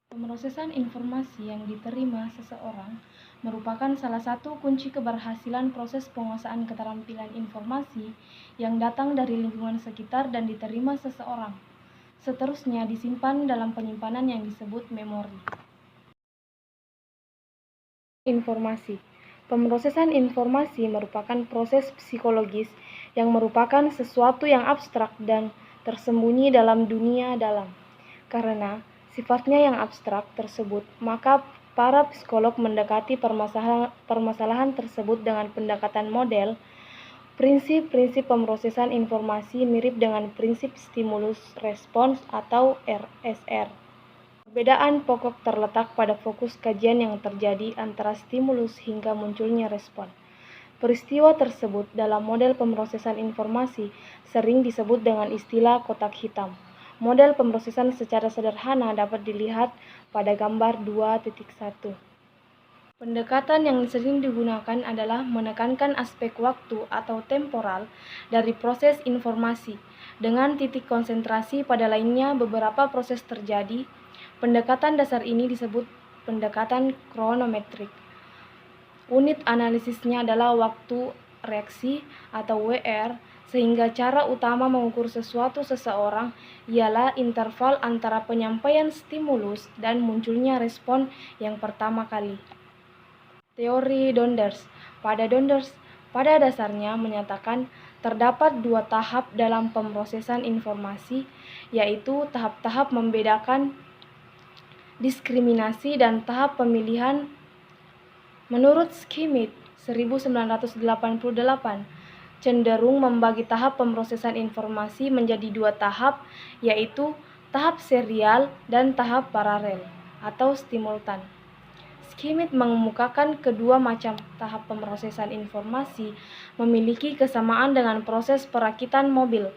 Pemrosesan informasi yang diterima seseorang merupakan salah satu kunci keberhasilan proses penguasaan keterampilan informasi yang datang dari lingkungan sekitar dan diterima seseorang. Seterusnya disimpan dalam penyimpanan yang disebut memori. Informasi. Pemrosesan informasi merupakan proses psikologis yang merupakan sesuatu yang abstrak dan tersembunyi dalam dunia dalam. Karena sifatnya yang abstrak tersebut, maka para psikolog mendekati permasalahan tersebut dengan pendekatan model. Prinsip-prinsip pemrosesan informasi mirip dengan prinsip stimulus respons atau RSR. Perbedaan pokok terletak pada fokus kajian yang terjadi antara stimulus hingga munculnya respon. Peristiwa tersebut dalam model pemrosesan informasi sering disebut dengan istilah kotak hitam. Model pemrosesan secara sederhana dapat dilihat pada gambar 2.1. Pendekatan yang sering digunakan adalah menekankan aspek waktu atau temporal dari proses informasi dengan titik konsentrasi pada lainnya beberapa proses terjadi. Pendekatan dasar ini disebut pendekatan kronometrik. Unit analisisnya adalah waktu reaksi atau WR, sehingga cara utama mengukur sesuatu seseorang ialah interval antara penyampaian stimulus dan munculnya respon yang pertama kali. Teori Donders. Pada dasarnya menyatakan terdapat dua tahap dalam pemrosesan informasi, yaitu tahap-tahap membedakan diskriminasi dan tahap pemilihan. Menurut Schmidt 1988, cenderung membagi tahap pemrosesan informasi menjadi dua tahap, yaitu tahap serial dan tahap paralel atau simultan. Schmidt mengemukakan kedua macam tahap pemrosesan informasi memiliki kesamaan dengan proses perakitan mobil.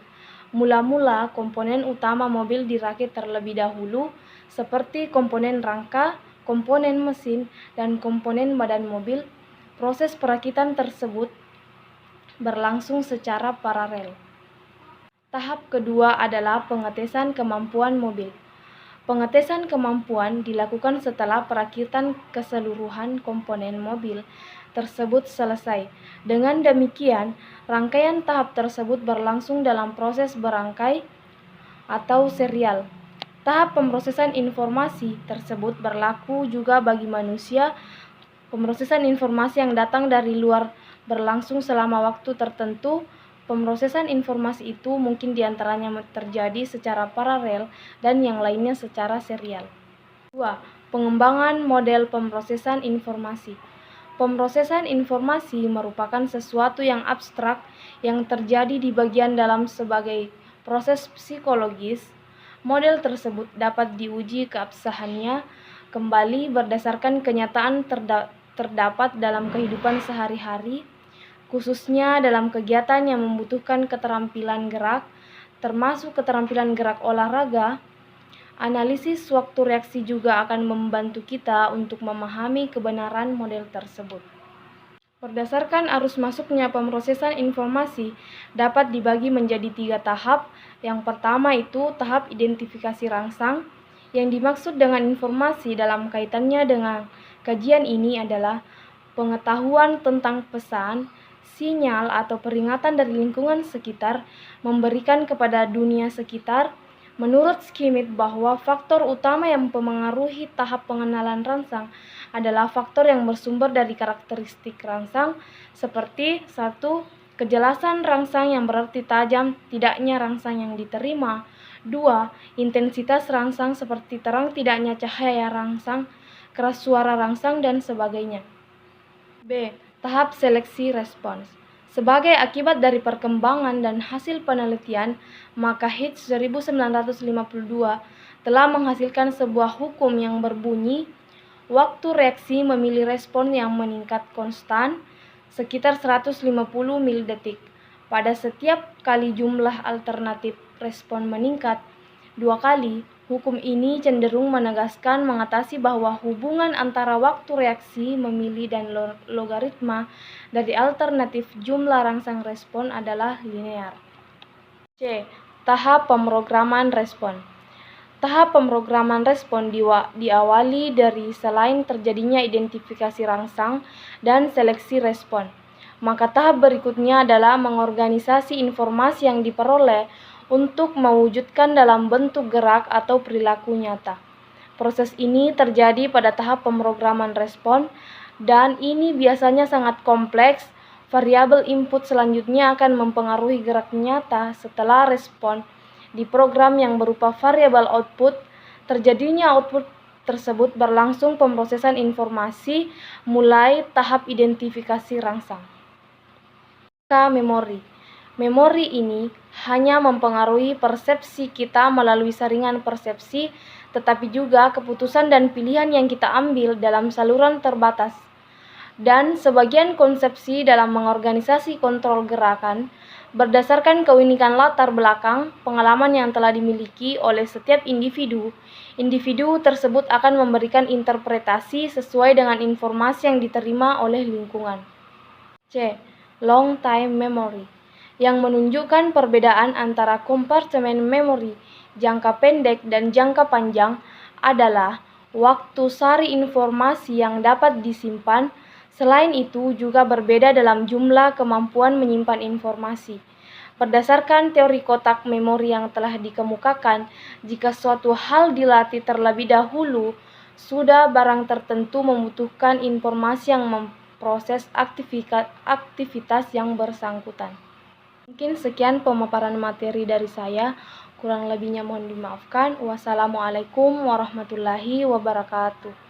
Mula-mula komponen utama mobil dirakit terlebih dahulu, seperti komponen rangka, komponen mesin, dan komponen badan mobil. Proses perakitan tersebut berlangsung secara paralel. Tahap kedua adalah pengetesan kemampuan mobil. Pengetesan kemampuan dilakukan setelah perakitan keseluruhan komponen mobil tersebut selesai. Dengan demikian, rangkaian tahap tersebut berlangsung dalam proses berangkai atau serial. Tahap pemrosesan informasi tersebut berlaku juga bagi manusia. Pemrosesan informasi yang datang dari luar berlangsung selama waktu tertentu. Pemrosesan informasi itu mungkin diantaranya terjadi secara paralel dan yang lainnya secara serial. 2. Pengembangan model pemrosesan informasi. Pemrosesan informasi merupakan sesuatu yang abstrak yang terjadi di bagian dalam sebagai proses psikologis. Model tersebut dapat diuji keabsahannya kembali berdasarkan kenyataan terdapat dalam kehidupan sehari-hari, khususnya dalam kegiatan yang membutuhkan keterampilan gerak, termasuk keterampilan gerak olahraga. Analisis waktu reaksi juga akan membantu kita untuk memahami kebenaran model tersebut. Berdasarkan arus masuknya pemrosesan informasi dapat dibagi menjadi 3 tahap. Yang pertama itu tahap identifikasi rangsang. Yang dimaksud dengan informasi dalam kaitannya dengan kajian ini adalah pengetahuan tentang pesan, sinyal atau peringatan dari lingkungan sekitar memberikan kepada dunia sekitar. Menurut Schmidt bahwa faktor utama yang mempengaruhi tahap pengenalan rangsang adalah faktor yang bersumber dari karakteristik rangsang seperti 1. Kejelasan rangsang yang berarti tajam tidaknya rangsang yang diterima. 2. Intensitas rangsang seperti terang tidaknya cahaya rangsang, keras suara rangsang, dan sebagainya. B. Tahap seleksi respons. Sebagai akibat dari perkembangan dan hasil penelitian, maka Hitch 1952 telah menghasilkan sebuah hukum yang berbunyi, waktu reaksi memilih respon yang meningkat konstan sekitar 150 milidetik. Pada setiap kali jumlah alternatif respon meningkat 2 kali, hukum ini cenderung menegaskan mengatasi bahwa hubungan antara waktu reaksi memilih dan logaritma dari alternatif jumlah rangsang respon adalah linear. C. Tahap pemrograman respon. Tahap pemrograman respon diawali dari selain terjadinya identifikasi rangsang dan seleksi respon. Maka tahap berikutnya adalah mengorganisasi informasi yang diperoleh untuk mewujudkan dalam bentuk gerak atau perilaku nyata. Proses ini terjadi pada tahap pemrograman respon dan ini biasanya sangat kompleks. Variabel input selanjutnya akan mempengaruhi gerak nyata setelah respon di program yang berupa variabel output. Terjadinya output tersebut berlangsung pemrosesan informasi mulai tahap identifikasi rangsang. Memori. Memori ini hanya mempengaruhi persepsi kita melalui saringan persepsi, tetapi juga keputusan dan pilihan yang kita ambil dalam saluran terbatas. Dan sebagian konsepsi dalam mengorganisasi kontrol gerakan berdasarkan keunikan latar belakang pengalaman yang telah dimiliki oleh setiap individu. Individu tersebut akan memberikan interpretasi sesuai dengan informasi yang diterima oleh lingkungan. C. Long time memory, yang menunjukkan perbedaan antara kompartemen memori jangka pendek dan jangka panjang adalah waktu sari informasi yang dapat disimpan. Selain itu juga berbeda dalam jumlah kemampuan menyimpan informasi. Berdasarkan teori kotak memori yang telah dikemukakan, jika suatu hal dilatih terlebih dahulu, sudah barang tertentu membutuhkan informasi yang memproses aktivitas yang bersangkutan. Mungkin sekian pemaparan materi dari saya, kurang lebihnya mohon dimaafkan. Wassalamualaikum warahmatullahi wabarakatuh.